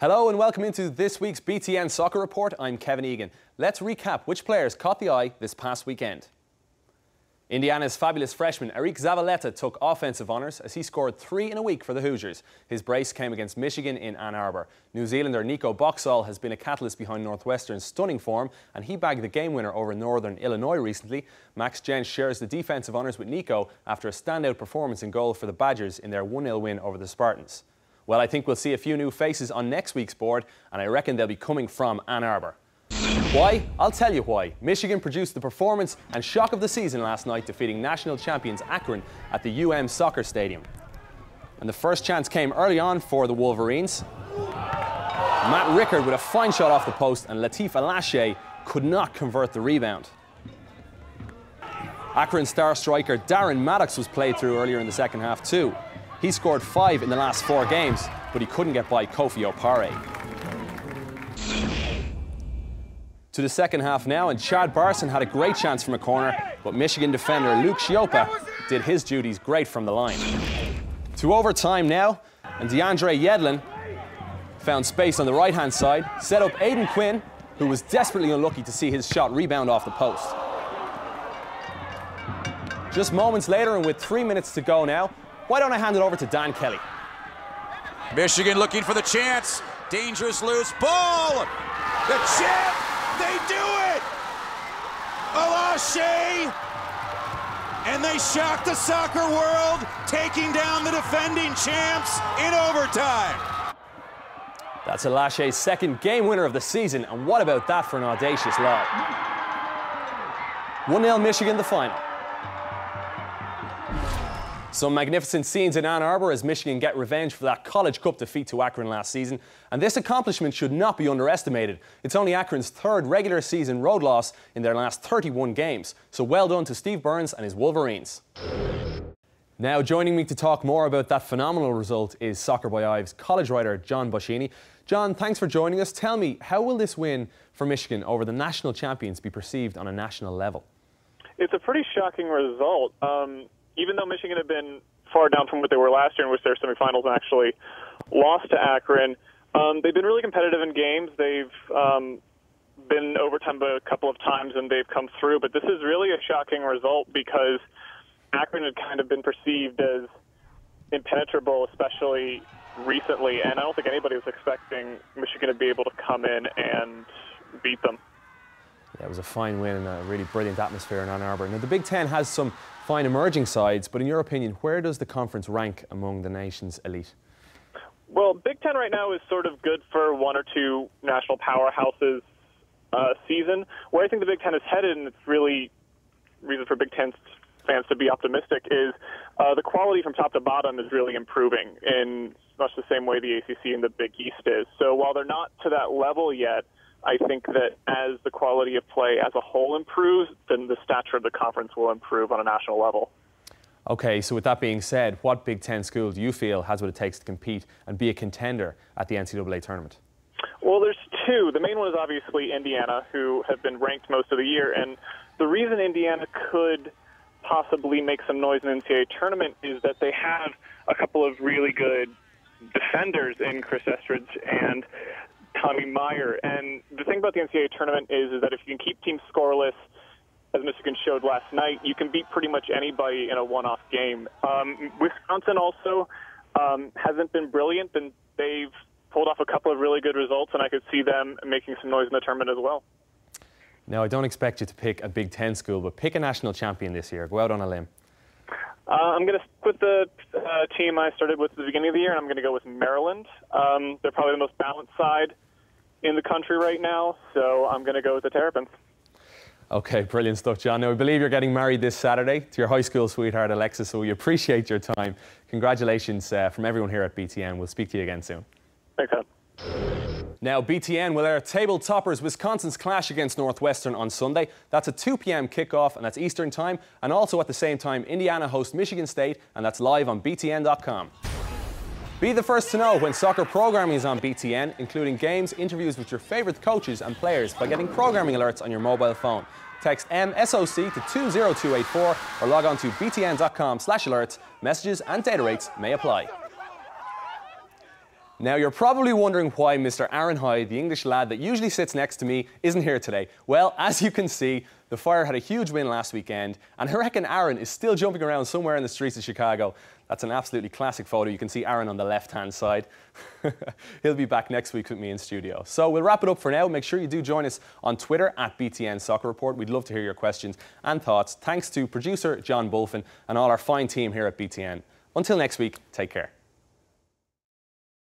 Hello and welcome into this week's BTN Soccer Report. I'm Kevin Egan. Let's recap which players caught the eye this past weekend. Indiana's fabulous freshman Eric Zavaleta took offensive honours as he scored 3 in a week for the Hoosiers. His brace came against Michigan in Ann Arbor. New Zealander Nico Boxall has been a catalyst behind Northwestern's stunning form, and he bagged the game winner over Northern Illinois recently. Max Jentz shares the defensive honours with Nico after a standout performance in goal for the Badgers in their 1-0 win over the Spartans. Well, I think we'll see a few new faces on next week's board, and I reckon they'll be coming from Ann Arbor. Why? I'll tell you why. Michigan produced the performance and shock of the season last night, defeating national champions Akron at the Soccer Stadium. And the first chance came early on for the Wolverines. Matt Rickard with a fine shot off the post, and Latif Alashe could not convert the rebound. Akron star striker Darren Maddox was played through earlier in the second half too. He scored 5 in the last 4 games, but he couldn't get by Kofi Opare. To the second half now, and Chad Barson had a great chance from a corner, but Michigan defender Luke Schiopa did his duties great from the line. To overtime now, and DeAndre Yedlin found space on the right-hand side, set up Aidan Quinn, who was desperately unlucky to see his shot rebound off the post. Just moments later, and with 3 minutes to go now, why don't I hand it over to Dan Kelly? Michigan looking for the chance. Dangerous loose ball. The chip. They do it. Alashe. And they shock the soccer world, taking down the defending champs in overtime. That's Alashe's second game winner of the season, and what about that for an audacious lob? 1-0 Michigan, the final. Some magnificent scenes in Ann Arbor as Michigan get revenge for that College Cup defeat to Akron last season. And this accomplishment should not be underestimated. It's only Akron's 3rd regular season road loss in their last 31 games. So well done to Steve Burns and his Wolverines. Now joining me to talk more about that phenomenal result is Soccer by Ives college writer John Boschini. John, thanks for joining us. Tell me, how will this win for Michigan over the national champions be perceived on a national level? It's a pretty shocking result. Even though Michigan had been far down from what they were last year, in which their semifinals and actually lost to Akron, they've been really competitive in games. They've been overtime a couple of times, and they've come through. But this is really a shocking result because Akron had kind of been perceived as impenetrable, especially recently. And I don't think anybody was expecting Michigan to be able to come in and beat them. Yeah, it was a fine win and a really brilliant atmosphere in Ann Arbor. Now, the Big Ten has some fine emerging sides, but in your opinion, where does the conference rank among the nation's elite? Well, Big Ten right now is sort of good for 1 or 2 national powerhouses season. Where I think the Big Ten is headed, and it's really reason for Big Ten fans to be optimistic, is the quality from top to bottom is really improving in much the same way the ACC and the Big East is. So while they're not to that level yet, I think that as the quality of play as a whole improves, then the stature of the conference will improve on a national level. Okay, so with that being said, what Big Ten school do you feel has what it takes to compete and be a contender at the NCAA tournament? Well, there's 2. The main one is obviously Indiana, who have been ranked most of the year. And the reason Indiana could possibly make some noise in the NCAA tournament is that they have a couple of really good defenders in Chris Estridge and Tommy Meyer. And the thing about the NCAA tournament is that if you can keep teams scoreless, as Michigan showed last night, you can beat pretty much anybody in a one-off game. Wisconsin also hasn't been brilliant, and they've pulled off a couple of really good results, and I could see them making some noise in the tournament as well. Now, I don't expect you to pick a Big Ten school, but pick a national champion this year. Go out on a limb. I'm going to stick with the team I started with at the beginning of the year, and I'm going to go with Maryland. They're probably the most balanced side in the country right now, so I'm going to go with the Terrapins. Okay, brilliant stuff, John. Now, I believe you're getting married this Saturday to your high school sweetheart, Alexis, so we appreciate your time. Congratulations from everyone here at BTN. We'll speak to you again soon. Thanks, Ed. Now, BTN will air table toppers Wisconsin's clash against Northwestern on Sunday. That's a 2 p.m. kickoff, and that's Eastern time. And also at the same time, Indiana hosts Michigan State, and that's live on BTN.com. Be the first to know when soccer programming is on BTN, including games, interviews with your favourite coaches and players by getting programming alerts on your mobile phone. Text MSOC to 20284 or log on to btn.com/alerts. Messages and data rates may apply. Now, you're probably wondering why Mr. Aaron Hyde, the English lad that usually sits next to me, isn't here today. Well, as you can see, the Fire had a huge win last weekend, and I reckon Aaron is still jumping around somewhere in the streets of Chicago. That's an absolutely classic photo. You can see Aaron on the left-hand side. He'll be back next week with me in studio. So we'll wrap it up for now. Make sure you do join us on Twitter at BTN Soccer Report. We'd love to hear your questions and thoughts. Thanks to producer John Boschini and all our fine team here at BTN. Until next week, take care.